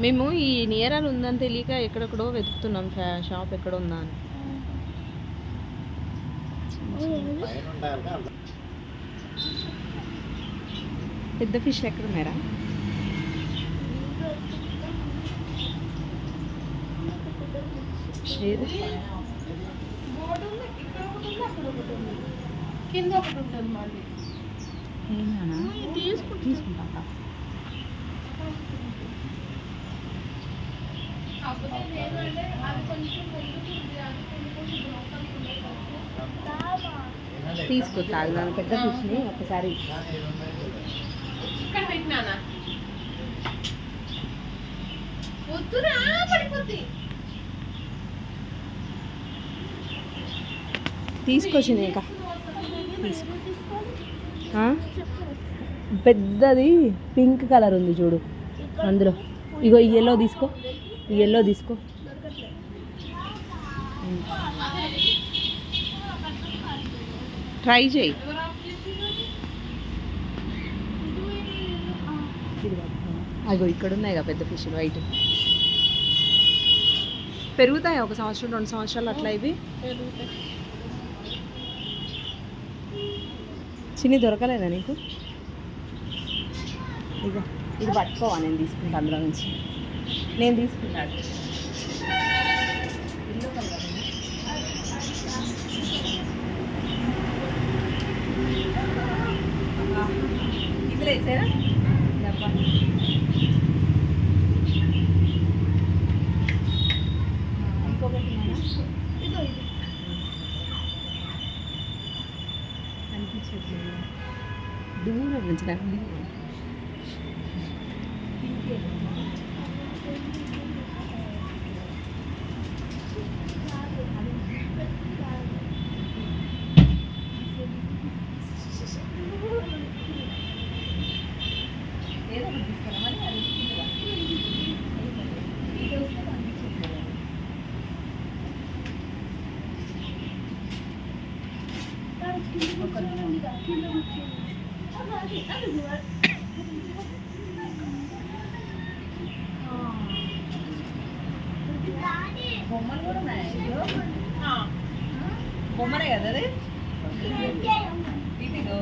మేము ఈ నియరాలు ఉందని తెలియక ఎక్కడెక్కడో వెతుకుతున్నాం షాప్ ఎక్కడ ఉందా అని. పెద్ద ఫిష్ ఎక్కడ ఉన్నారా? కింద ఒకటి ఉంటుంది మళ్ళీ తీసుకుంటా. తీసుకుంటాను దాని పెద్ద ఫిష్ని ఒకసారి. ఇక్కడ పెట్టినానా వద్దురా పడిపోద్ది. తీసుకొచ్చింది ఇంకా పెద్దది పింక్ కలర్ ఉంది చూడు అందులో. ఇగో ఈ ఎల్లో తీసుకో, ఈ ఎల్లో తీసుకో. ట్రై చేయి. అగో ఇక్కడ ఉన్నాయి కదా పెద్ద ఫిష్ వైట్. పెరుగుతాయి ఒక సంవత్సరం 2 సంవత్సరాలు అట్లా ఇవి. చిన్ని దొరకలేదా నీకు? ఇగో ఇది పట్టుకోవా, నేను తీసుకుంటా అందులో నుంచి. నేను తీసుకుంటాను. ఇందులో వేసారా? ఇంకొకటి అనిపించట్లేదు దూరం నుంచి నాకు. ఏదో తీసుకురా మరి అది బొమ్మలు కూడా ఉన్నాయి. బొమ్మనే కదా అది. ఇదిగో